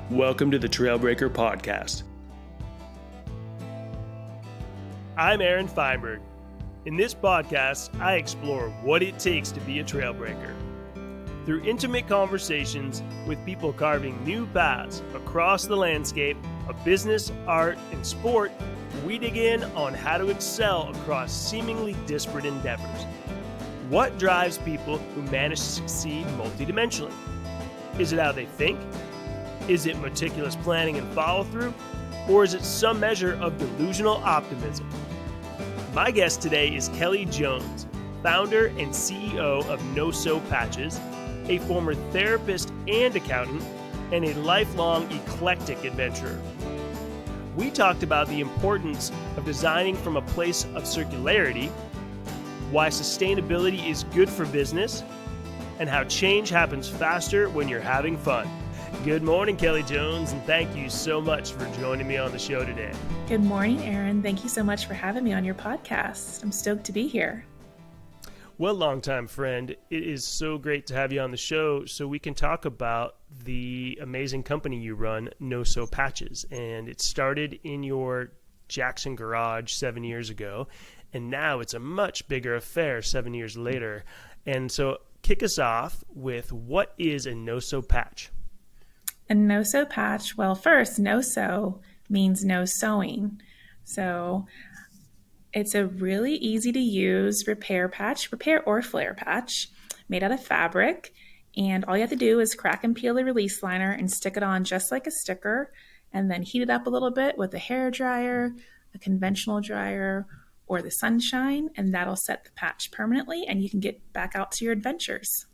Welcome to the Trailbreaker Podcast. I'm Aaron Feinberg. In this podcast, I explore what it takes to be a trailbreaker. Through intimate conversations with people carving new paths across the landscape of business, art, and sport, we dig in on how to excel across seemingly disparate endeavors. What drives people who manage to succeed multidimensionally? Is it how they think? Is it meticulous planning and follow-through? Or is it some measure of delusional optimism? My guest today is Kelli Jones, founder and CEO of NoSo Patches, a former therapist and accountant, and a lifelong eclectic adventurer. We talked about the importance of designing from a place of circularity, why sustainability is good for business, and how change happens faster when you're having fun. Good morning, Kelli Jones, and thank you so much for joining me on the show today. Good morning, Aaron. Thank you so much for having me on your podcast. I'm stoked to be here. Well, longtime friend, it is so great to have you on the show so we can talk about the amazing company you run, NoSo Patches. And it started in your Jackson garage 7 years ago, and now it's a much bigger affair 7 years later. And so kick us off with, what is a NoSo patch? A NoSo patch, well, first, NoSo means no sewing. So it's a really easy to use repair or flare patch made out of fabric. And all you have to do is crack and peel the release liner and stick it on just like a sticker, and then heat it up a little bit with a hair dryer, a conventional dryer, or the sunshine, and that'll set the patch permanently, and you can get back out to your adventures.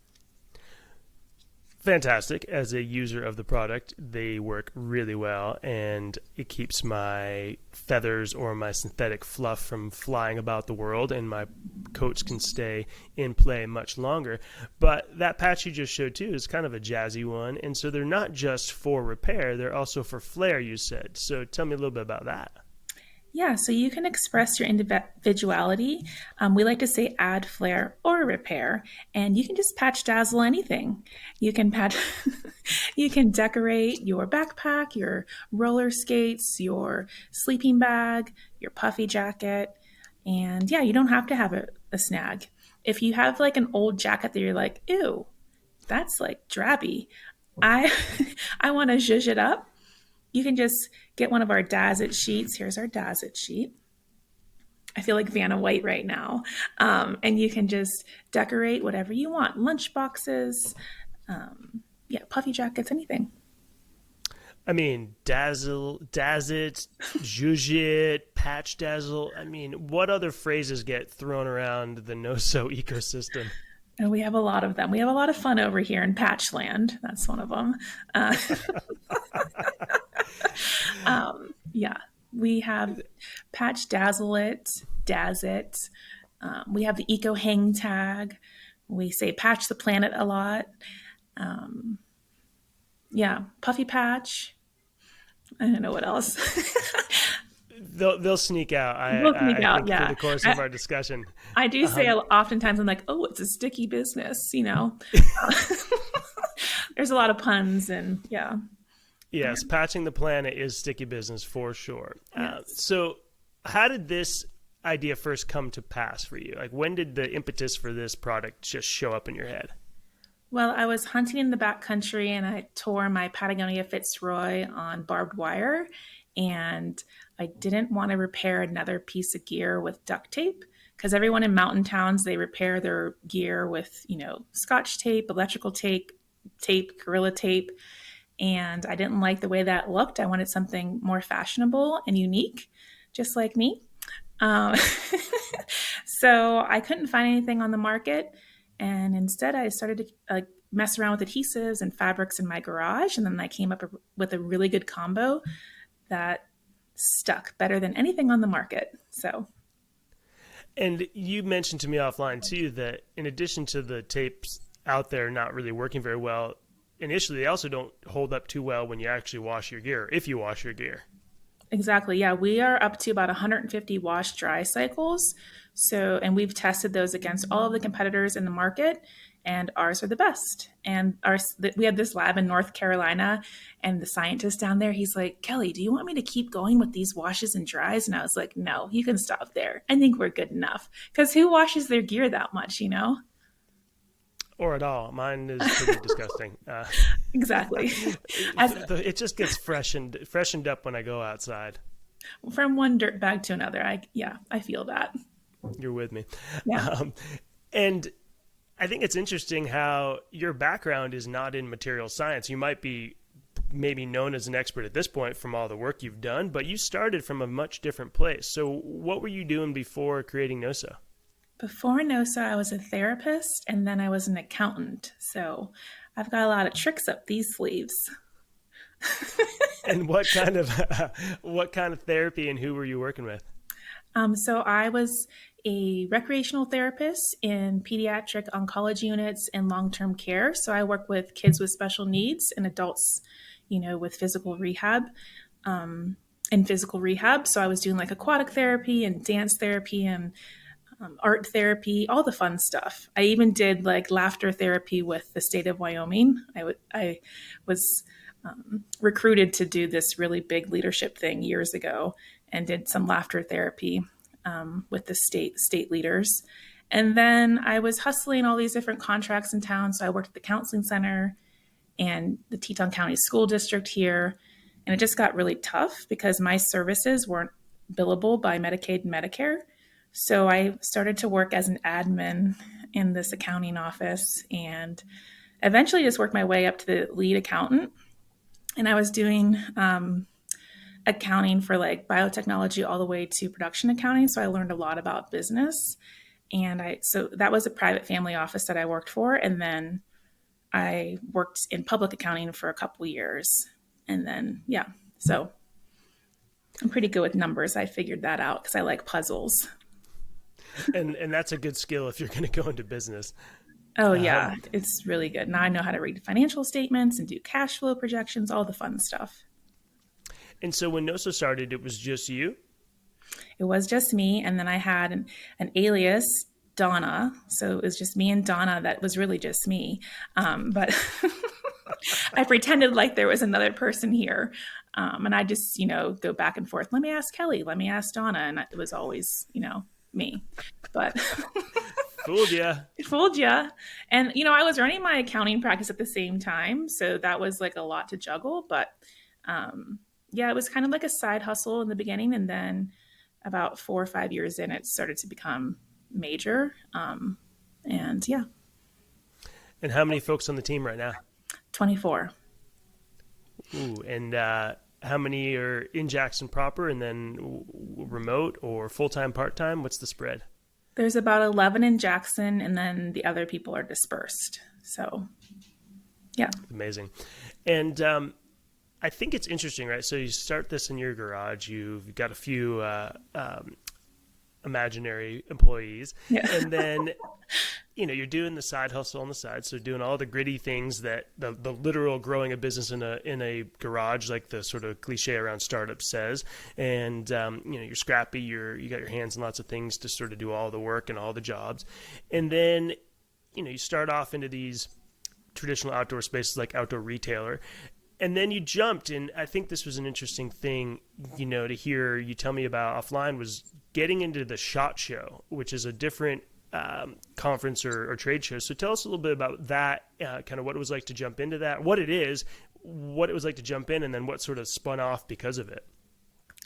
Fantastic. As a user of the product, they work really well, and it keeps my feathers or my synthetic fluff from flying about the world, and my coats can stay in play much longer. But that patch you just showed too is kind of a jazzy one, and so they're not just for repair, they're also for flair, you said. So tell me a little bit about that. Yeah, so you can express your individuality. We like to say add flair or repair, and you can just patch dazzle anything. You can you can decorate your backpack, your roller skates, your sleeping bag, your puffy jacket, and yeah, you don't have to have a snag. If you have like an old jacket that you're like, ew, that's like drabby, I want to zhuzh it up. You can just get one of our Dazit sheets. Here's our Dazit sheet. I feel like Vanna White right now. And you can just decorate whatever you want. Lunch boxes, puffy jackets, anything. I mean, Dazit, zhuzh it, patch dazzle. I mean, what other phrases get thrown around the NoSo ecosystem? And we have a lot of them. We have a lot of fun over here in Patchland. That's one of them. We have Patch Dazzle It, Daz It. We have the Eco Hang Tag. We say Patch the Planet a lot. Puffy Patch. I don't know what else. They'll sneak out. I think through the course of our discussion. I do say oftentimes, I'm like, oh, it's a sticky business, you know. There's a lot of puns and yeah. Yes, patching the planet is sticky business for sure. Yes. So how did this idea first come to pass for you? Like, when did the impetus for this product just show up in your head? Well, I was hunting in the backcountry and I tore my Patagonia Fitzroy on barbed wire, and I didn't want to repair another piece of gear with duct tape, because everyone in mountain towns, they repair their gear with, Scotch tape, electrical tape, Gorilla tape. And I didn't like the way that looked. I wanted something more fashionable and unique, just like me. So I couldn't find anything on the market. And instead I started to mess around with adhesives and fabrics in my garage. And then I came up with a really good combo that stuck better than anything on the market. So. And you mentioned to me offline too, that in addition to the tapes out there not really working very well, initially, they also don't hold up too well when you actually wash your gear, if you wash your gear. Exactly. Yeah, we are up to about 150 wash-dry cycles. And we've tested those against all of the competitors in the market, and ours are the best. And we had this lab in North Carolina, and the scientist down there, he's like, Kelli, do you want me to keep going with these washes and dries? And I was like, no, you can stop there. I think we're good enough. Because who washes their gear that much, you know? Or at all. Mine is pretty disgusting. Exactly. As It just gets freshened up when I go outside. from one dirt bag to another. I feel that. You're with me. Yeah. Um, and I think it's interesting how your background is not in material science. You might be maybe known as an expert at this point from all the work you've done, but you started from a much different place. So what were you doing before creating NoSo? Before NoSo, I was a therapist and then I was an accountant. So I've got a lot of tricks up these sleeves. And what kind of therapy and who were you working with? So I was a recreational therapist in pediatric oncology units and long-term care. So I work with kids with special needs and adults, with physical rehab. So I was doing like aquatic therapy and dance therapy and art therapy, all the fun stuff. I even did like laughter therapy with the state of Wyoming. I was recruited to do this really big leadership thing years ago and did some laughter therapy with the state leaders. And then I was hustling all these different contracts in town. So I worked at the counseling center and the Teton County School District here. And it just got really tough because my services weren't billable by Medicaid and Medicare. So I started to work as an admin in this accounting office and eventually just worked my way up to the lead accountant. And I was doing accounting for like biotechnology all the way to production accounting. So I learned a lot about business. So that was a private family office that I worked for. And then I worked in public accounting for a couple years. And then, yeah, so I'm pretty good with numbers. I figured that out because I like puzzles. And that's a good skill if you're going to go into business. Oh, yeah, it's really good. Now I know how to read financial statements and do cash flow projections, all the fun stuff. And so when NoSo started, it was just you? It was just me. And then I had an alias, Donna. So it was just me and Donna. That was really just me. But I pretended like there was another person here. And I just, go back and forth. Let me ask Kelli. Let me ask Donna. And it was always, me. But Fooled ya. it fooled ya. And, I was running my accounting practice at the same time. So that was like a lot to juggle. But yeah, it was kind of like a side hustle in the beginning. And then about 4 or 5 years in, it started to become major. And yeah. And how many folks on the team right now? 24. Ooh, and how many are in Jackson proper and then remote or full-time, part-time? What's the spread? There's about 11 in Jackson, and then the other people are dispersed. So, yeah. Amazing. And I think it's interesting, right? So you start this in your garage. You've got a few imaginary employees. Yeah. And then, you're doing the side hustle on the side. So doing all the gritty things that the literal growing a business in a garage, like the sort of cliche around startups says. And, you're scrappy, you got your hands in lots of things to sort of do all the work and all the jobs. And then, you start off into these traditional outdoor spaces like outdoor retailer. And then you jumped, and I think this was an interesting thing, to hear you tell me about offline, was getting into the SHOT Show, which is a different conference or trade show. So tell us a little bit about that, kind of what it was like to jump into that, what it is, what it was like to jump in, and then what sort of spun off because of it.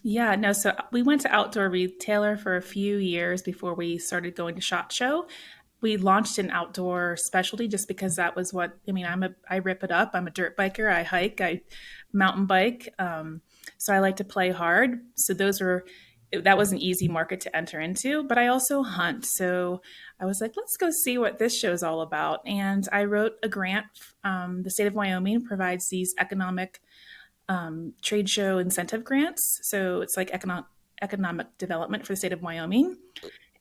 Yeah, no, so we went to Outdoor Retailer for a few years before we started going to SHOT Show. We launched an outdoor specialty just because that was I rip it up. I'm a dirt biker. I hike, I mountain bike. So I like to play hard. So that was an easy market to enter into, but I also hunt. So I was like, let's go see what this show's all about. And I wrote a grant. The state of Wyoming provides these economic trade show incentive grants. So it's like economic development for the state of Wyoming.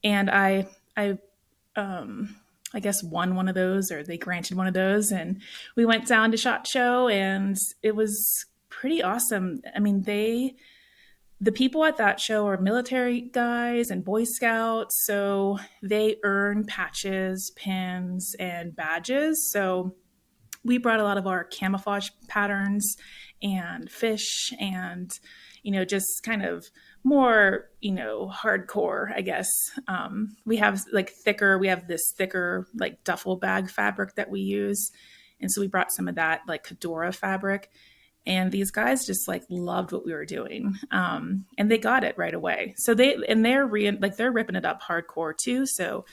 And I guess won one of those, or they granted one of those, and we went down to SHOT Show, and it was pretty awesome. I mean, the people at that show are military guys and Boy Scouts, so they earn patches, pins, and badges. So we brought a lot of our camouflage patterns and fish and, just kind of more, hardcore, I guess. We have this thicker, like duffel bag fabric that we use. And so we brought some of that, like Kadora fabric, and these guys just like loved what we were doing, and they got it right away. So they're ripping it up hardcore too. So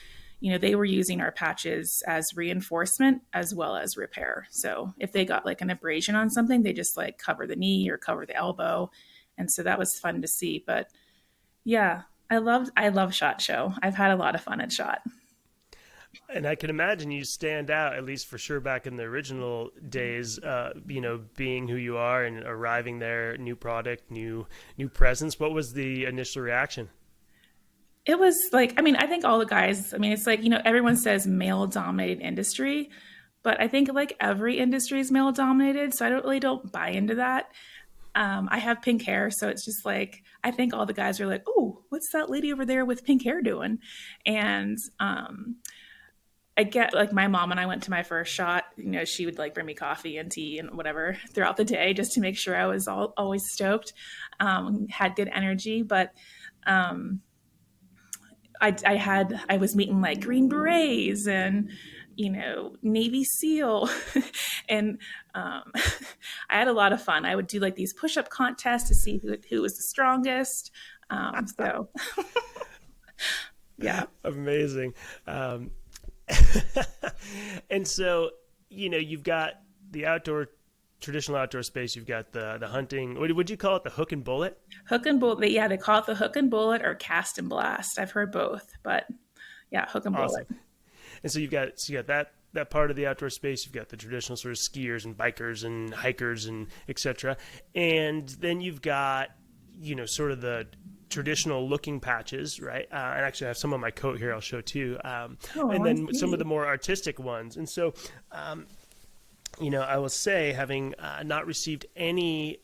they were using our patches as reinforcement as well as repair. So if they got like an abrasion on something, they just like cover the knee or cover the elbow, and so that was fun to see. But yeah, I love SHOT Show. I've had a lot of fun at SHOT. And I can imagine you stand out, at least for sure, back in the original days. Being who you are and arriving there, new product, new presence. What was the initial reaction? It was like, I think all the guys, it's like, everyone says male dominated industry, but I think like every industry is male dominated. So I don't buy into that. I have pink hair. So it's just like, I think all the guys are like, oh, what's that lady over there with pink hair doing? And, I get like my mom, when I went to my first shot, she would like bring me coffee and tea and whatever throughout the day just to make sure I was always stoked, had good energy. But I was meeting like Green Berets and Navy SEAL, and I had a lot of fun. I would do like these push-up contests to see who was the strongest. So yeah, Amazing. And so, you've got the traditional outdoor space. You've got the hunting. What would you call it? The hook and bullet? Hook and bullet. Yeah, they call it the hook and bullet or cast and blast. I've heard both, but yeah, hook and Awesome. bullet. And so you got that part of the outdoor space. You've got the traditional sort of skiers and bikers and hikers and etc. And then you've got sort of the traditional looking patches, right? And actually I have some on my coat here I'll show too. And then some of the more artistic ones. And so, I will say, having not received any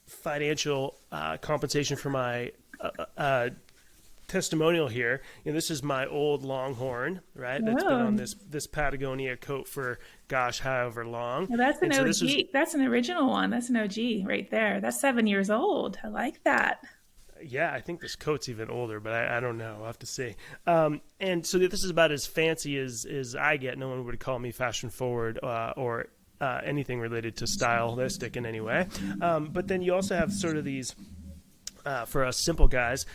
financial compensation for my testimonial here, this is my old Longhorn, right? That's been on this Patagonia coat for, gosh, however long. Well, that's an and so OG. That's an original one. That's an OG right there. That's 7 years old. I like that. Yeah, I think this coat's even older, but I don't know. I'll have to see. And so this is about as fancy as I get. No one would call me fashion forward or anything related to stylistic in any way. But then you also have sort of these, for us simple guys,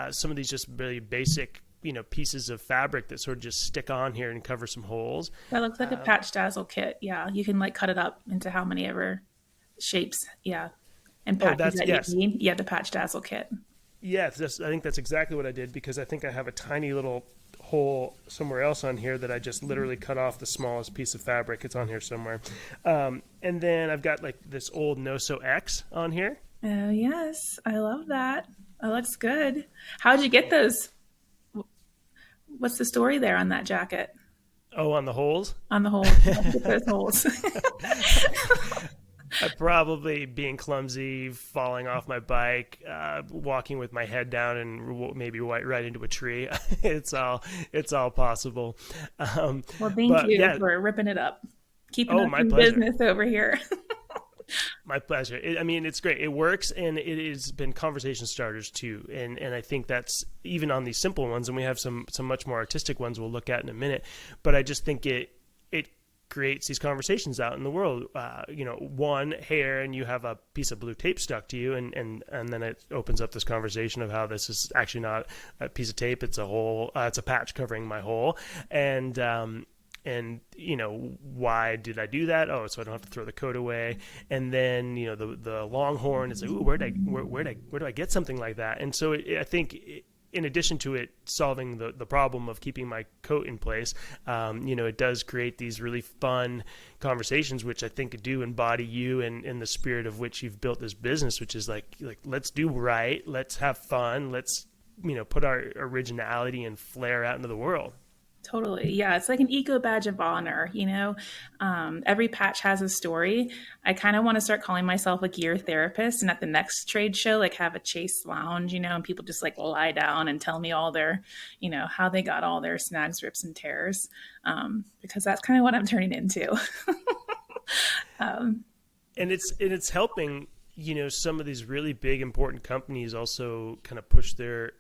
some of these just really basic, pieces of fabric that sort of just stick on here and cover some holes. That looks like a patch dazzle kit. Yeah, you can like cut it up into how many ever shapes. Yeah, and patches that you need. Yeah, the patch dazzle kit. Yes, I think that's exactly what I did, because I think I have a tiny little hole somewhere else on here that I just literally cut off the smallest piece of fabric. It's on here somewhere. And then I've got like this old NoSo X on here. Oh, yes. I love that. That looks good. How'd you get those? What's the story there on that jacket? Oh, on the holes? On the holes. How'd you get those holes? Probably being clumsy, falling off my bike, walking with my head down, and maybe right into a tree. It's all possible. Well, thank you for ripping it up, keeping us in business over here. My pleasure. It's great. It works, and it has been conversation starters too. And I think that's even on these simple ones, and we have some much more artistic ones we'll look at in a minute. But I just think it creates these conversations out in the world. One, hey, Aaron, you have a piece of blue tape stuck to you, and then it opens up this conversation of how this is actually not a piece of tape; it's a hole. It's a patch covering my hole, and why did I do that? Oh, so I don't have to throw the coat away. And then the Longhorn is like, ooh, where do I get something like that? And so I think in addition to it solving the problem of keeping my coat in place, it does create these really fun conversations, which I think do embody you and in the spirit of which you've built this business, which is like let's do right, let's have fun, let's put our originality and flair out into the world. Totally. Yeah. It's like an eco badge of honor, you know? Every patch has a story. I kind of want to start calling myself a gear therapist and at the next trade show, like have a chase lounge, you know, and people just like lie down and tell me all their, you know, how they got all their snags, rips, and tears. Because that's kind of what I'm turning into. um, And it's helping, some of these really big important companies also kind of push their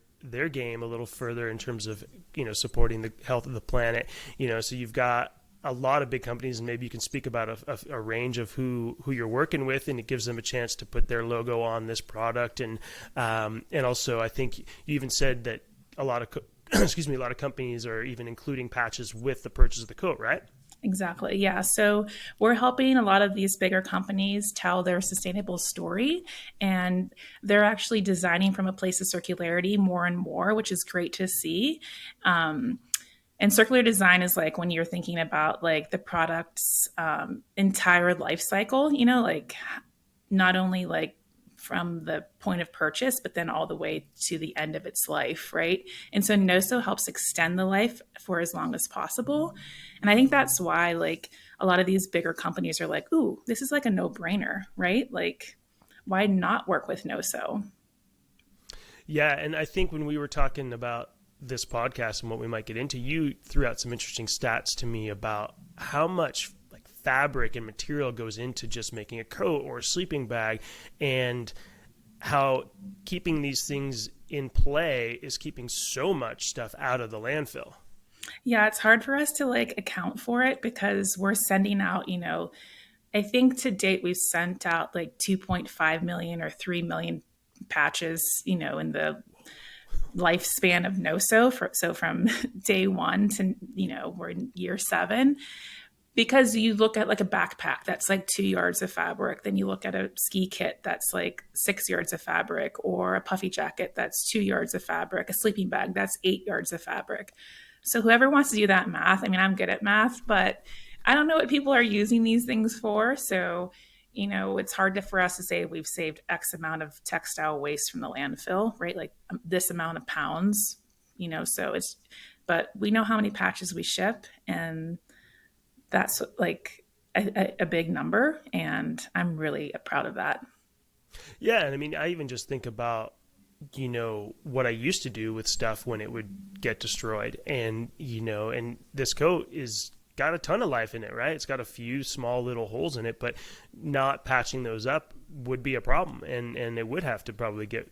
game a little further in terms of supporting the health of the planet. So you've got a lot of big companies, and maybe you can speak about a range of who you're working with, and it gives them a chance to put their logo on this product. And also I think you even said that a lot of excuse me, a lot of companies are even including patches with the purchase of the coat, right? Exactly. Yeah. So we're helping a lot of these bigger companies tell their sustainable story. And they're actually designing from a place of circularity more and more, which is great to see. Um, and circular design is like when you're thinking about like the product's entire life cycle, you know, like not only like from the point of purchase, but then all the way to the end of its life, right? And so NoSo helps extend the life for as long as possible. And I think that's why like a lot of these bigger companies are like, ooh, this is like a no-brainer, right? Like, why not work with NoSo? Yeah, and I think when we were talking about this podcast and what we might get into, you threw out some interesting stats to me about how much like fabric and material goes into just making a coat or a sleeping bag, and how keeping these things in play is keeping so much stuff out of the landfill. Yeah, it's hard for us to like account for it because we're sending out, you know, I think to date we've sent out like 2.5 million or 3 million patches, you know, in the lifespan of NoSo. So from day one to, you know, we're in year 7. Because you look at like a backpack that's like 2 yards of fabric, then you look at a ski kit that's like 6 yards of fabric, or a puffy jacket that's 2 yards of fabric, a sleeping bag that's 8 yards of fabric. So whoever wants to do that math, I mean, I'm good at math, but I don't know what people are using these things for. So, you know, it's hard for us to say we've saved X amount of textile waste from the landfill, right? Like this amount of pounds, you know, so it's, but we know how many patches we ship, and that's like a big number, and I'm really proud of that. Yeah, and I mean, I even just think about what I used to do with stuff when it would get destroyed, and this coat is got a ton of life in it, right? It's got a few small little holes in it, but not patching those up would be a problem, and it would have to probably get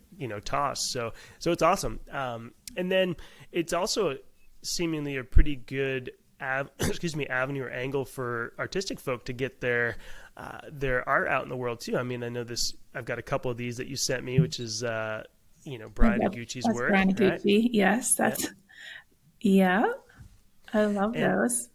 tossed. So it's awesome. And then it's also seemingly a pretty good avenue or angle for artistic folk to get their art out in the world too. I mean, I know this. I've got a couple of these that you sent me, which is Brian Noguchi's That's work, Brian right? Gucci. Yes, Yeah. that's, yeah, I love And those.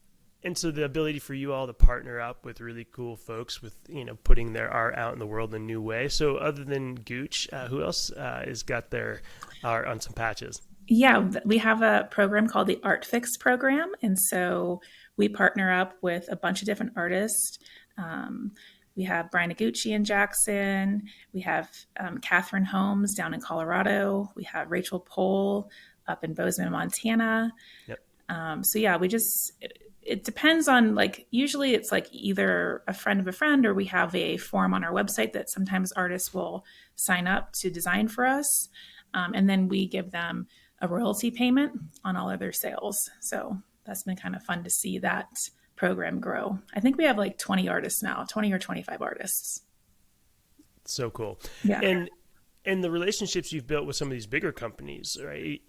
and so the ability for you all to partner up with really cool folks with putting their art out in the world in a new way. So other than Gooch, who else has got their art on some patches? Yeah, we have a program called the Art Fix program. And so we partner up with a bunch of different artists. Um, we have Brian Noguchi in Jackson. We have Catherine Holmes down in Colorado. We have Rachel Pohl up in Bozeman, Montana. Yep. So yeah, it depends on like, usually it's like either a friend of a friend, or we have a form on our website that sometimes artists will sign up to design for us. And then we give them a royalty payment on all of their sales. So that's been kind of fun to see that program grow. I think we have like 20 artists now, 20 or 25 artists. So cool. Yeah. And the relationships you've built with some of these bigger companies, right?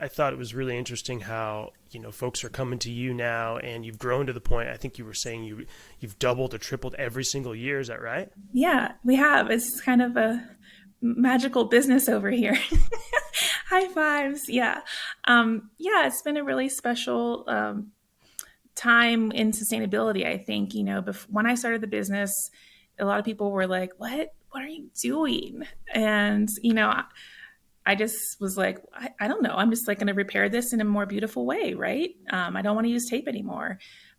I thought it was really interesting how, folks are coming to you now, and you've grown to the point, I think you were saying you've doubled or tripled every single year. Is that right? Yeah, we have. It's kind of a magical business over here. High fives. Yeah. Yeah, it's been a really special time in sustainability. I think, when I started the business, a lot of people were like, what are you doing? And, I just was like, I don't know. I'm just like going to repair this in a more beautiful way, right? I don't want to use tape anymore.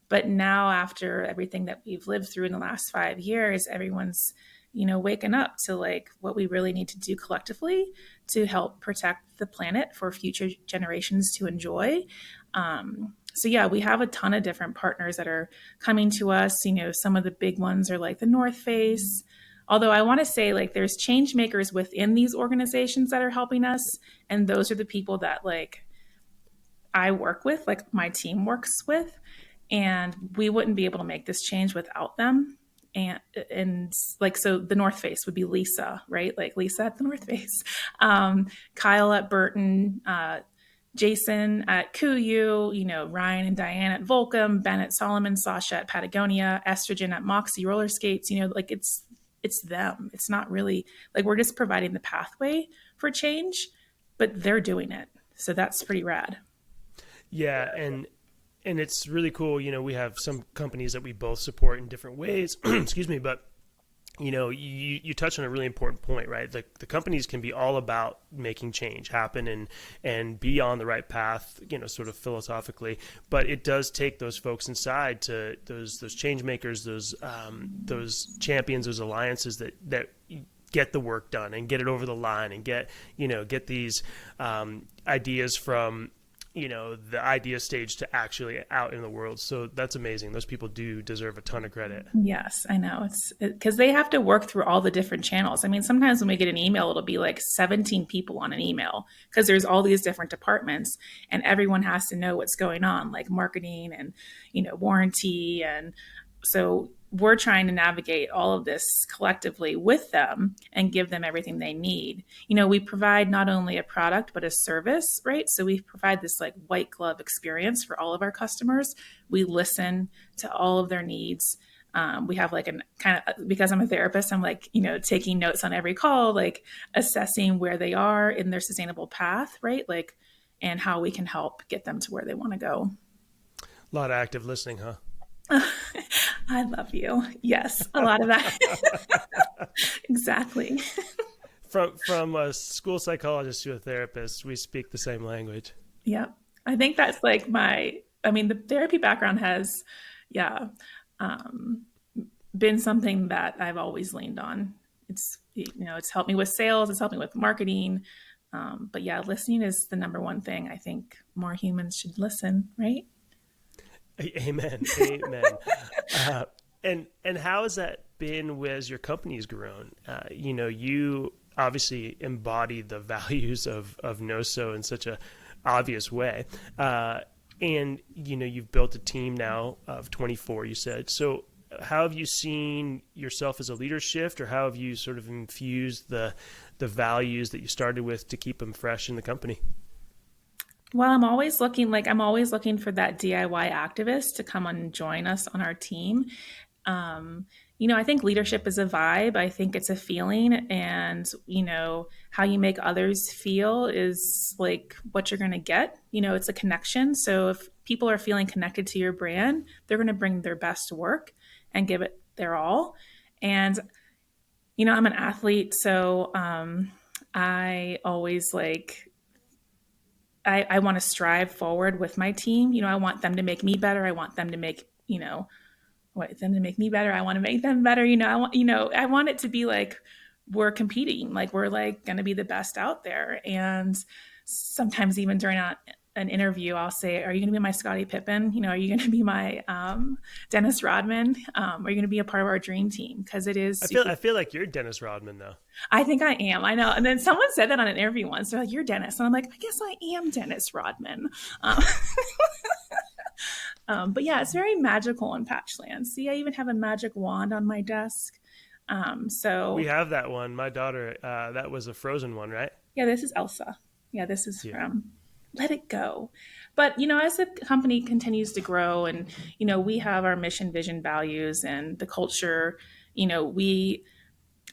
But now, after everything that we've lived through in the last 5 years, everyone's, waking up to like what we really need to do collectively to help protect the planet for future generations to enjoy. So yeah, we have a ton of different partners that are coming to us. Some of the big ones are like the North Face. Although I want to say like there's change makers within these organizations that are helping us, and those are the people that like I work with, like my team works with, and we wouldn't be able to make this change without them. And like so the North Face would be Lisa, right? Like Lisa at the North Face, Kyle at Burton, Jason at Kuyu, Ryan and Diane at Volcom, Ben at Solomon, Sasha at Patagonia, Estrogen at Moxie Roller Skates. Like it's them. It's not really like we're just providing the pathway for change, but they're doing it. So that's pretty rad. Yeah, and it's really cool. We have some companies that we both support in different ways. Excuse me, but you touch on a really important point, right? The companies can be all about making change happen and be on the right path, sort of philosophically, but it does take those folks inside to those change makers, those champions, those alliances that get the work done and get it over the line and get these ideas from the idea stage to actually out in the world. So that's amazing. Those people do deserve a ton of credit. Yes, I know. It's because they have to work through all the different channels. I mean, sometimes when we get an email, it'll be like 17 people on an email because there's all these different departments and everyone has to know what's going on, like marketing and, warranty. And so we're trying to navigate all of this collectively with them and give them everything they need. We provide not only a product, but a service, right? So we provide this like white glove experience for all of our customers. We listen to all of their needs. We have like an kind of, because I'm a therapist, I'm like, taking notes on every call, like assessing where they are in their sustainable path, right? Like, and how we can help get them to where they want to go. A lot of active listening, huh? I love you. Yes, a lot of that. Exactly. From a school psychologist to a therapist, we speak the same language. Yeah. I think that's like the therapy background has, yeah, um, been something that I've always leaned on. It's helped me with sales, it's helped me with marketing. But yeah, listening is the number one thing. I think more humans should listen, right? Amen. Amen. And how has that been as your company's grown? You obviously embody the values of NoSo in such a obvious way. And, you've built a team now of 24, you said. So how have you seen yourself as a leader shift, or how have you sort of infused the values that you started with to keep them fresh in the company? Well, I'm always looking for that DIY activist to come and join us on our team. I think leadership is a vibe. I think it's a feeling, and how you make others feel is like what you're going to get. It's a connection. So if people are feeling connected to your brand, they're going to bring their best work and give it their all. And I'm an athlete, so I always I want to strive forward with my team. I want them to make me better. I want them to make, them to make me better. I want to make them better. I want it to be like we're competing, like we're like going to be the best out there. And sometimes even during an interview, I'll say, are you going to be my Scottie Pippen? Are you going to be my Dennis Rodman? Are you going to be a part of our dream team? Because it is. I feel like you're Dennis Rodman, though. I think I am. I know. And then someone said that on an interview once. They're like, you're Dennis. And I'm like, I guess I am Dennis Rodman. But yeah, it's very magical in Patchland. See, I even have a magic wand on my desk. So we have that one. My daughter, that was a Frozen one, right? Yeah, this is Elsa. Yeah, this is from Let It Go. But, as the company continues to grow and, we have our mission, vision, values, and the culture, we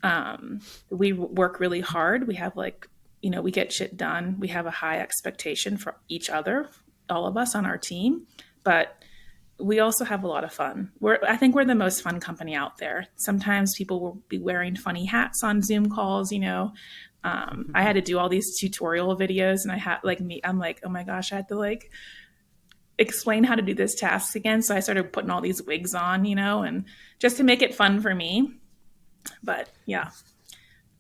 work really hard. We have we get shit done. We have a high expectation for each other, all of us on our team. But we also have a lot of fun. I think we're the most fun company out there. Sometimes people will be wearing funny hats on Zoom calls, I had to do all these tutorial videos and I'm like, oh my gosh, I had to explain how to do this task again. So I started putting all these wigs on, and just to make it fun for me. But yeah.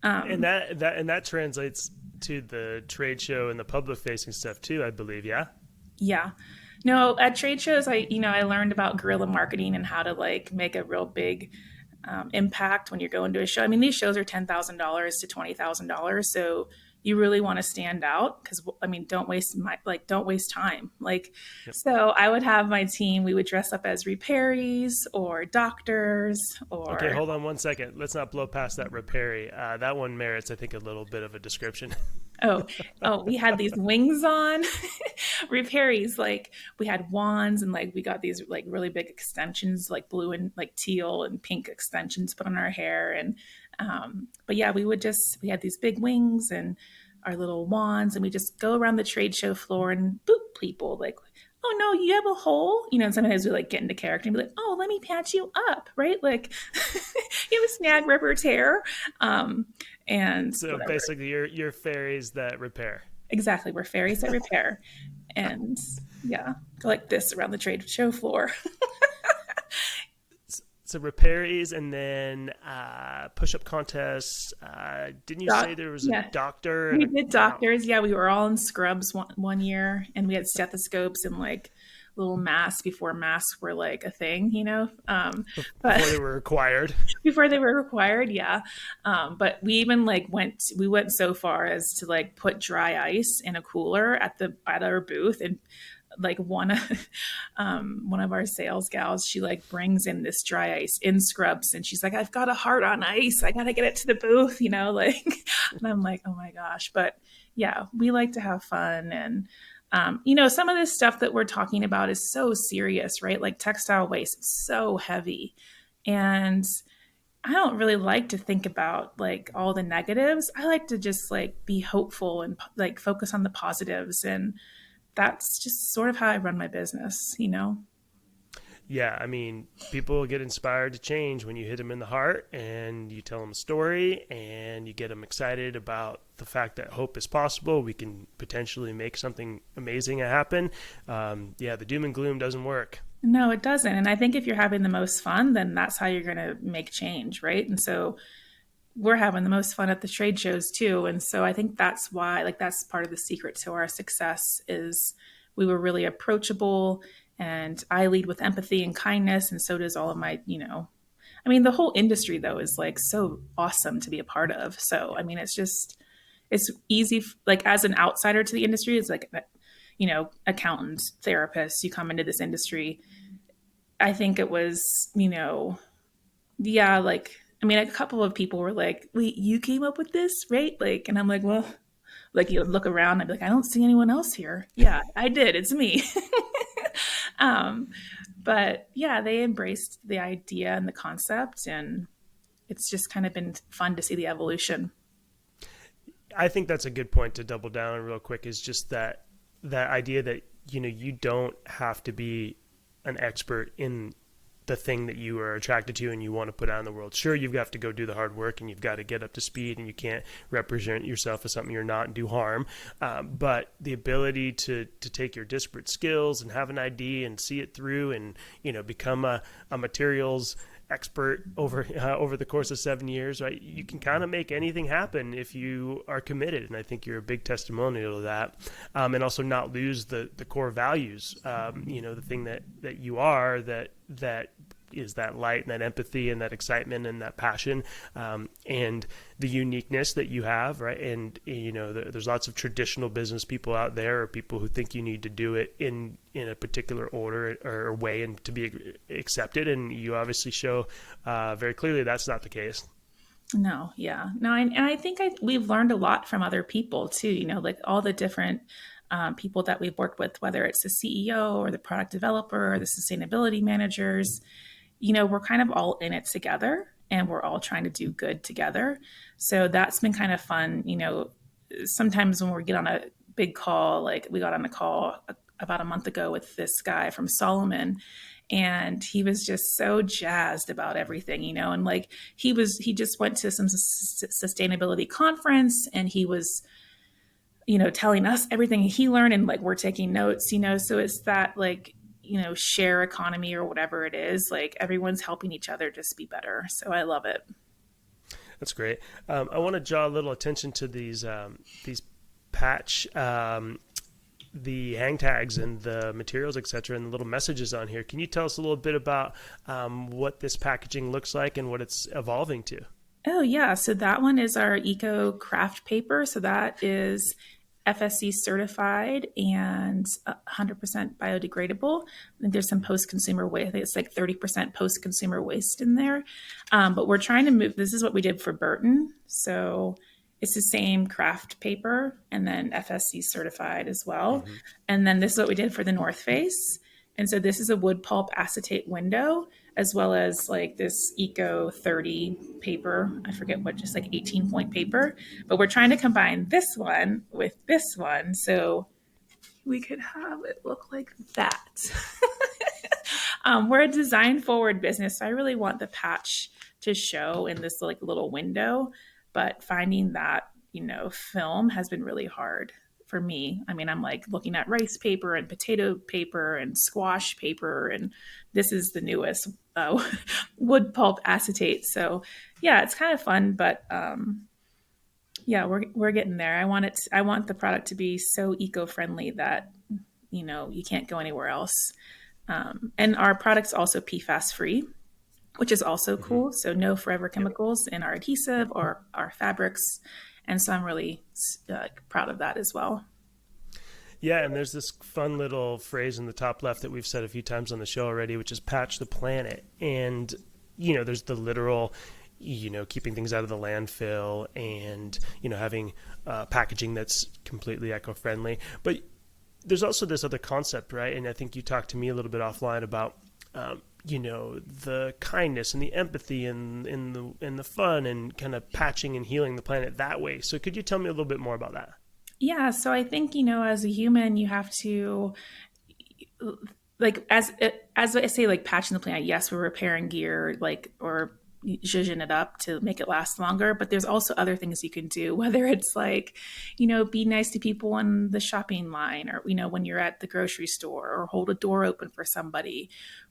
And that translates to the trade show and the public facing stuff too, I believe. Yeah. Yeah. No, at trade shows, I learned about guerrilla marketing and how to like make a real big impact when you're going to a show. I mean, these shows are $10,000 to $20,000, so you really want to stand out because I mean, don't waste time. Like, Yep. so I would have my team. We would dress up as repairees or doctors Okay, or hold on one second. Let's not blow past that repairy. That one merits, I think, a little bit of a description. oh we had these wings on. Repairees, like we had wands and like we got these like really big extensions, like blue and like teal and pink extensions put on our hair. And but yeah, we had these big wings and our little wands, and we just go around the trade show floor and boop people like, oh no, you have a hole, and sometimes we like get into character and be like, oh, let me patch you up, right? Like you have a snag ripper tear, and So whatever. basically, you're fairies that repair. Exactly, we're fairies that repair. And yeah, go like this around the trade show floor. So repairies, and then push-up contests. Didn't you say there was a Yeah, doctor and we a did doctors. Yeah, we were all in scrubs one year, and we had stethoscopes and like little masks before masks were like a thing, but before they were required? before they were required, yeah. But we even like we went so far as to like put dry ice in a cooler at our booth, and like one of our sales gals, she like brings in this dry ice in scrubs, and she's like, I've got a heart on ice, I gotta get it to the booth, like. And I'm like, oh my gosh. But yeah, we like to have fun. And some of this stuff that we're talking about is so serious, right? Like textile waste, it's so heavy. And I don't really like to think about like all the negatives. I like to just like be hopeful and like focus on the positives. And that's just sort of how I run my business. Yeah, I mean, people get inspired to change when you hit them in the heart and you tell them a story and you get them excited about the fact that hope is possible. We can potentially make something amazing happen. Yeah, the doom and gloom doesn't work. No, it doesn't. And I think if you're having the most fun, then that's how you're going to make change, right? And so we're having the most fun at the trade shows too. And so I think that's why, like, that's part of the secret to our success is we were really approachable, and I lead with empathy and kindness. And so does all of I mean, the whole industry though is like so awesome to be a part of. So, I mean, it's easy, like as an outsider to the industry, it's like, accountants, therapists, you come into this industry. I think it was, yeah, like, I mean, a couple of people were like, wait, you came up with this, right? Like, and I'm like, well, like you look around and I'd be like, I don't see anyone else here. Yeah, I did. It's me. um, but yeah, they embraced the idea and the concept, and it's just kind of been fun to see the evolution. I think that's a good point to double down on real quick, is just that idea that you don't have to be an expert in the thing that you are attracted to and you want to put out in the world. Sure, you've got to go do the hard work and you've got to get up to speed, and you can't represent yourself as something you're not and do harm. But the ability to take your disparate skills and have an idea and see it through, and become a materials expert over the course of 7 years, right? You can kind of make anything happen if you are committed, and I think you're a big testimonial to that. And also not lose the core values. The thing that you are, that is that light and that empathy and that excitement and that passion, and the uniqueness that you have, right? And there's lots of traditional business people out there, or people who think you need to do it in a particular order or way and to be accepted, and you obviously show very clearly that's not the case. No, yeah, no, and I think we've learned a lot from other people too. Like all the different people that we've worked with, whether it's the CEO or the product developer or the sustainability managers. We're kind of all in it together, and we're all trying to do good together. So that's been kind of fun. Sometimes when we get on a big call, like we got on a call about a month ago with this guy from Solomon, and he was just so jazzed about everything, and like he just went to some sustainability conference, and he was telling us everything he learned, and like we're taking notes. So it's that like share economy or whatever it is, like everyone's helping each other just be better. So I love it. That's great. I want to draw a little attention to these patch the hang tags and the materials, etc., and the little messages on here. Can you tell us a little bit about what this packaging looks like and what it's evolving to? Oh, yeah. So that one is our eco craft paper. So that is FSC certified and 100% biodegradable. I think there's some post-consumer waste. I think it's like 30% post-consumer waste in there. But we're trying to move, this is what we did for Burton. So it's the same craft paper and then FSC certified as well. Mm-hmm. And then this is what we did for the North Face. And so this is a wood pulp acetate window, as well as like this Eco 30 paper. I forget what, just like 18-point paper. But we're trying to combine this one with this one. So we could have it look like that. We're a design forward business. So I really want the patch to show in this like little window, but finding that, film has been really hard for me. I mean, I'm like looking at rice paper and potato paper and squash paper, and this is the newest wood pulp acetate. So yeah, it's kind of fun, but yeah, we're getting there. I want the product to be so eco-friendly that you can't go anywhere else. And our product's also PFAS free, which is also Mm-hmm. cool. So no forever chemicals in our adhesive or our fabrics. And so I'm really proud of that as well. Yeah, and there's this fun little phrase in the top left that we've said a few times on the show already, which is patch the planet. And, there's the literal, keeping things out of the landfill and, having packaging that's completely eco-friendly. But there's also this other concept, right? And I think you talked to me a little bit offline about, the kindness and the empathy and the fun and kind of patching and healing the planet that way. So could you tell me a little bit more about that? Yeah, so I think, as a human, you have to, like, as I say, like patching the planet. Yes, we're repairing gear, like, or zhuzhing it up to make it last longer. But there's also other things you can do, whether it's like, be nice to people in the shopping line, or when you're at the grocery store, or hold a door open for somebody,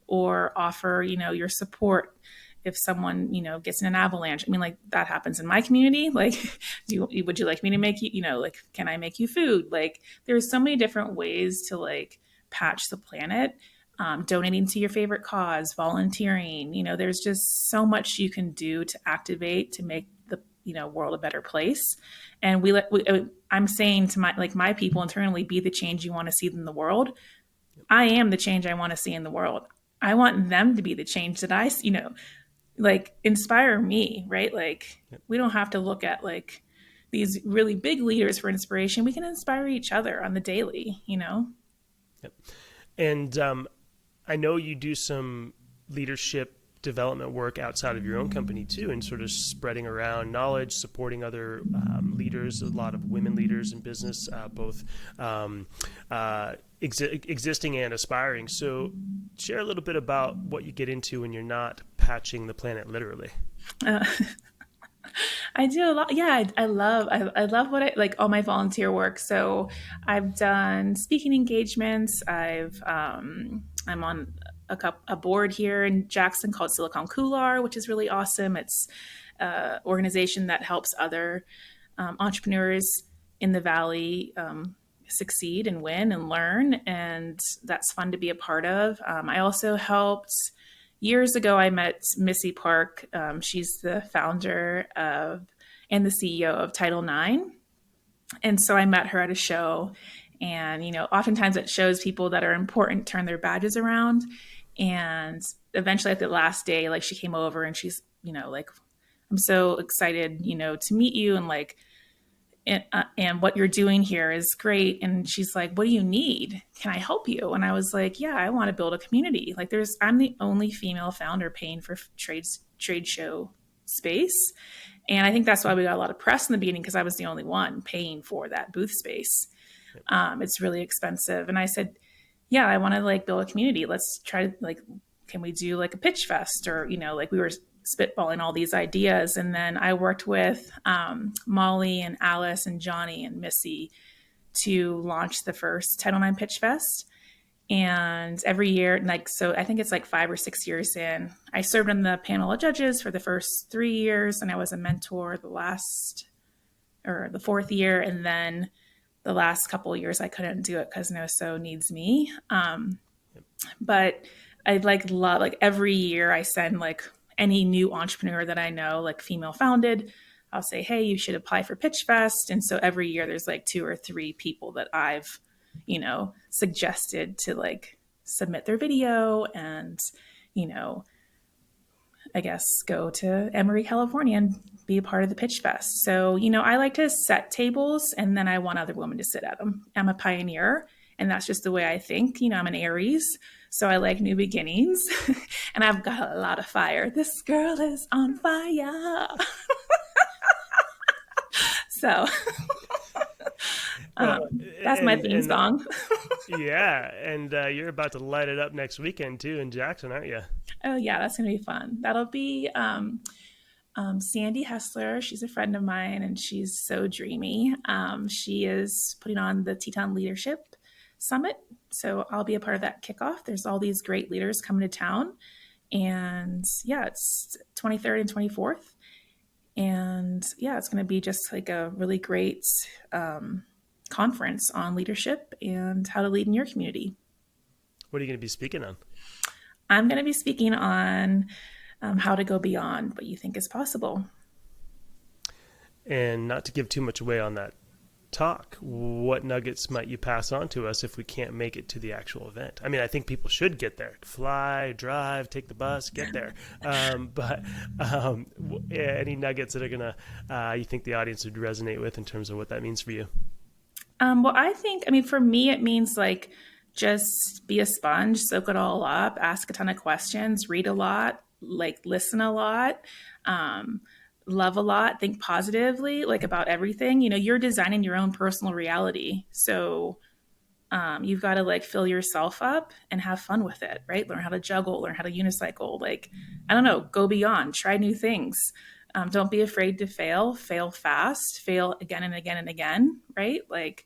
or offer your support if someone gets in an avalanche. I mean, like, that happens in my community. Like, would you like me to make you, like, can I make you food? Like, there's so many different ways to like patch the planet. Donating to your favorite cause, volunteering. There's just so much you can do to activate to make the world a better place. And I'm saying to my people internally, be the change you want to see in the world. I am the change I want to see in the world. I want them to be the change that I, like, inspire me, right? Like, Yep. We don't have to look at like these really big leaders for inspiration. We can inspire each other on the daily. Yep. And I know you do some leadership development work outside of your own company too, and sort of spreading around knowledge, supporting other leaders, a lot of women leaders in business, both existing and aspiring. So share a little bit about what you get into when you're not patching the planet literally. I do a lot. Yeah, I love what I like, all my volunteer work. So I've done speaking engagements. I'm on a board here in Jackson called Silicon Coular, which is really awesome. It's an organization that helps other entrepreneurs in the Valley succeed and win and learn. And that's fun to be a part of. I also helped years ago. I met Missy Park. She's the founder of and the CEO of Title IX. And so I met her at a show. And, oftentimes it shows people that are important turn their badges around. And eventually at the last day, like, she came over and she's, like, I'm so excited, to meet you. And like, and what you're doing here is great. And she's like, what do you need? Can I help you? And I was like, yeah, I want to build a community. Like, I'm the only female founder paying for trade show space. And I think that's why we got a lot of press in the beginning, because I was the only one paying for that booth space. It's really expensive. And I said, yeah, I want to like build a community. Let's try to like, can we do like a pitch fest? Or, like, we were spitballing all these ideas. And then I worked with Molly and Alice and Johnny and Missy to launch the first Title IX Pitch Fest. And every year, like, so I think it's like 5 or 6 years in, I served on the panel of judges for the first 3 years. And I was a mentor the 4th year. And then the last couple of years I couldn't do it because NoSo needs me. Yep. But I like love like every year I send like any new entrepreneur that I know, like female founded, I'll say, hey, you should apply for Pitch Fest. And so every year there's like 2 or 3 people that I've, suggested to like submit their video and, you know, I guess go to Emory, California and be a part of the Pitch Fest. So, I like to set tables and then I want other women to sit at them. I'm a pioneer and that's just the way I think. I'm an Aries, so I like new beginnings and I've got a lot of fire. This girl is on fire. So Well, that's my theme and song. yeah, and you're about to light it up next weekend too in Jackson, aren't you? Oh, yeah, that's going to be fun. That'll be Sandy Hessler. She's a friend of mine and she's so dreamy. She is putting on the Teton Leadership Summit. So I'll be a part of that kickoff. There's all these great leaders coming to town. And yeah, it's 23rd and 24th. And yeah, it's going to be just like a really great conference on leadership and how to lead in your community. What are you going to be speaking on? I'm going to be speaking on how to go beyond what you think is possible. And not to give too much away on that talk, what nuggets might you pass on to us if we can't make it to the actual event? I mean, I think people should get there. Fly, drive, take the bus, get there. But any nuggets that are going to, you think the audience would resonate with in terms of what that means for you? Well, I mean, for me, it means like just be a sponge, soak it all up, ask a ton of questions, read a lot, like listen a lot, love a lot, think positively, like about everything. You're designing your own personal reality. So you've got to like fill yourself up and have fun with it, right? Learn how to juggle, learn how to unicycle, like, I don't know, go beyond, try new things. Don't be afraid to fail fast, fail again and again and again, right? Like,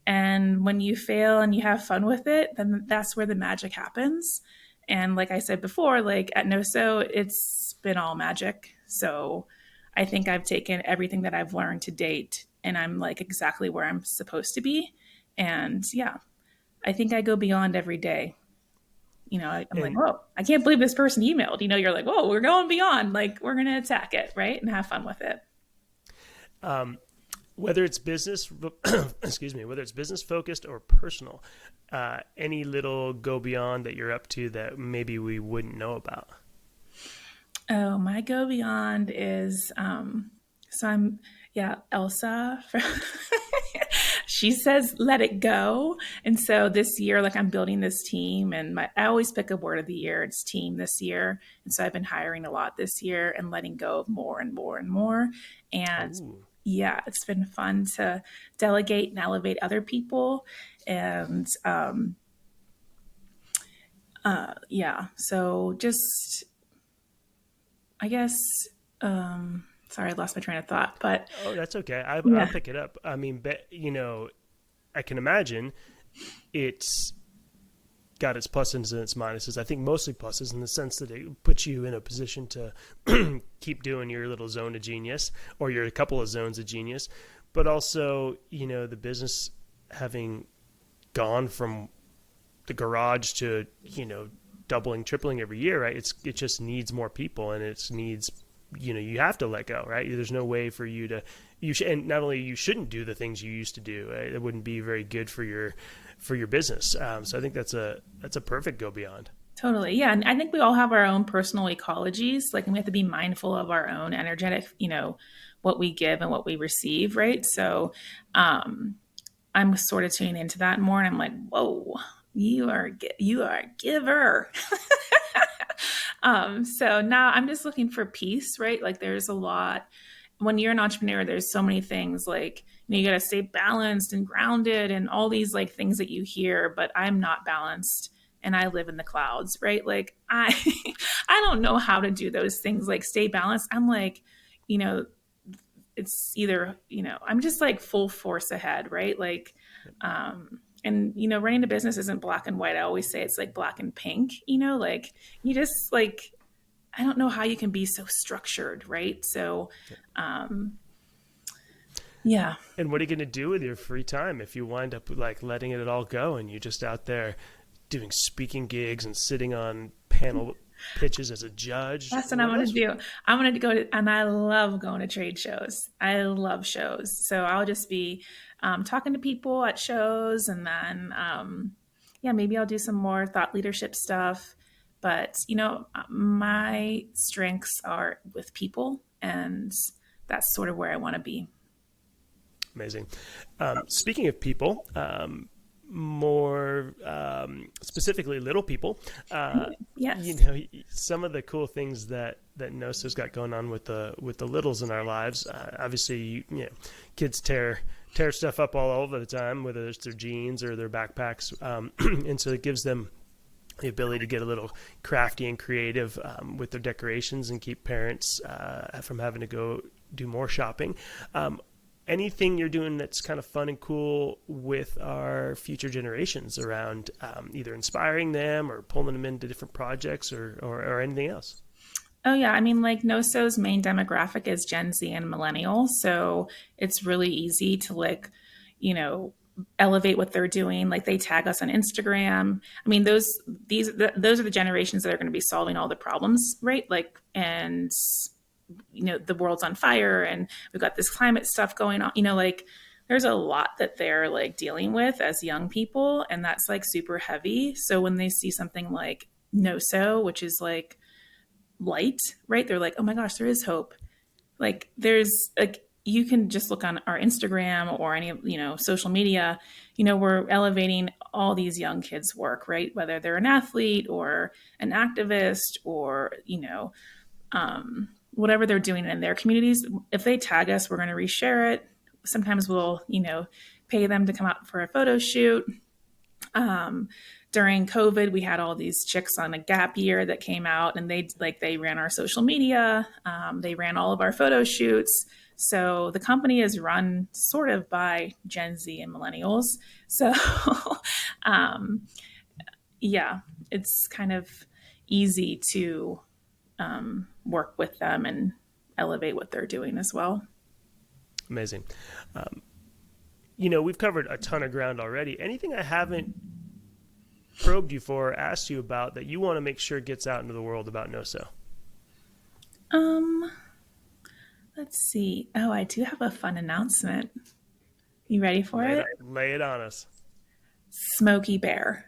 and when you fail and you have fun with it, then that's where the magic happens. And like I said before, like at NoSo, it's been all magic. So I think I've taken everything that I've learned to date and I'm like exactly where I'm supposed to be. And yeah, I think I go beyond every day. I'm like, And whoa, I can't believe this person emailed. You're like, whoa, we're going beyond. Like, we're going to attack it, right? And have fun with it. whether it's business, excuse me, whether it's business focused or personal, any little go beyond that you're up to that maybe we wouldn't know about? Oh, my go beyond is so I'm yeah, Elsa. She says let it go. And so this year, like I'm building this team and I always pick a word of the year. It's team this year. And so I've been hiring a lot this year and letting go of more and more and more. And Ooh. yeah, it's been fun to delegate and elevate other people. And yeah, so just I guess, sorry, I lost my train of thought, but Oh, that's okay. I'll yeah, pick it up. I mean, I can imagine it's got its pluses and its minuses. I think mostly pluses in the sense that it puts you in a position to keep doing your little zone of genius or your couple of zones of genius, but also, the business having gone from the garage to, doubling, tripling every year, right? It just needs more people and it needs, you have to let go, right? There's no way for you to, and not only you shouldn't do the things you used to do, right? It wouldn't be very good for your business. So I think that's a perfect go beyond. totally. Yeah. And I think we all have our own personal ecologies. Like, and we have to be mindful of our own energetic, what we give and what we receive, right? So I'm sort of tuning into that more and I'm like, whoa, you are a giver. So now I'm just looking for peace, right? Like there's a lot when you're an entrepreneur, there's so many things like, you got to stay balanced and grounded and all these like things that you hear, but I'm not balanced and I live in the clouds, right? Like I don't know how to do those things like stay balanced. I'm like, you know, it's either, I'm just like full force ahead, right? Like, and running a business isn't black and white. I always say it's like black and pink, like you just like I don't know how you can be so structured, right? So Yeah. And what are you going to do with your free time if you wind up like letting it all go and you're just out there doing speaking gigs and sitting on panel pitches as a judge? That's what I'm What going to else? do. I'm going to go to, and I love going to trade shows. I love shows. So I'll just be talking to people at shows, and then, yeah, maybe I'll do some more thought leadership stuff. But, my strengths are with people, and that's sort of where I want to be. Amazing. Speaking of people, more specifically little people, Yes. some of the cool things that NoSo's got going on with the littles in our lives. Obviously, kids tear stuff up all over the time, whether it's their jeans or their backpacks, and so it gives them the ability to get a little crafty and creative with their decorations and keep parents from having to go do more shopping. Anything you're doing that's kind of fun and cool with our future generations around either inspiring them or pulling them into different projects or anything else? Oh yeah, I mean, like NoSo's main demographic is Gen Z and millennials, so it's really easy to you know, elevate what they're doing. Like they tag us on Instagram. I mean, those are the generations that are going to be solving all the problems, right? Like, and the world's on fire, and we've got this climate stuff going on. Like there's a lot that they're like dealing with as young people, and that's like super heavy. So when they see something like NoSo, which is like light, right? They're like, oh my gosh, there is hope. Like there's like, you can just look on our Instagram or any, social media, we're elevating all these young kids' work, right? Whether they're an athlete or an activist or, whatever they're doing in their communities. If they tag us, we're going to reshare it. Sometimes we'll, pay them to come out for a photo shoot. During COVID, we had all these chicks on a gap year that came out, and they ran our social media. They ran all of our photo shoots. So the company is run sort of by Gen Z and millennials. So, yeah, it's kind of easy to work with them and elevate what they're doing as well. Amazing. We've covered a ton of ground already. Anything I haven't probed you for, or asked you about that you want to make sure gets out into the world about NoSo? Let's see. Oh, I do have a fun announcement. You ready for it? Lay it on us. Smokey Bear.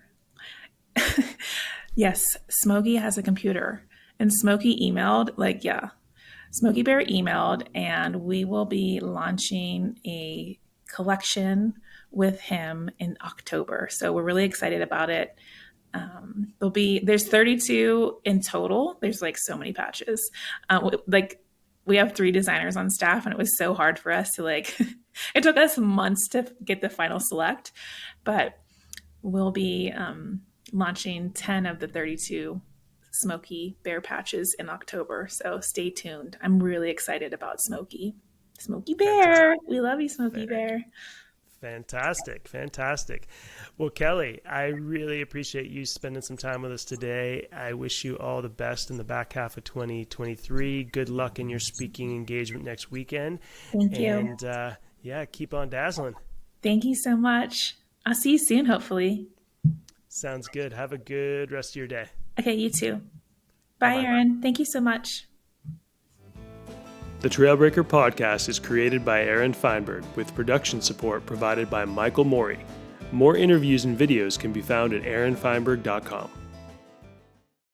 Yes, Smokey has a computer, and Smokey emailed, Smokey Bear emailed, and we will be launching a collection with him in October. So we're really excited about it. There's 32 in total. There's like so many patches. We have 3 designers on staff, and it was so hard for us to it took us months to get the final select, but we'll be launching 10 of the 32 Smokey Bear patches in October. So stay tuned. I'm really excited about Smokey Bear. Fantastic. We love you, Smokey Bear. Fantastic. Well, Kelli, I really appreciate you spending some time with us today. I wish you all the best in the back half of 2023. Good luck in your speaking engagement next weekend. Thank you. And keep on dazzling. Thank you so much. I'll see you soon, hopefully. Sounds good. Have a good rest of your day. Okay, you too. Bye, Aaron. Thank you so much. The Trailbreaker podcast is created by Aaron Feinberg with production support provided by Michael Morey. More interviews and videos can be found at aaronfeinberg.com.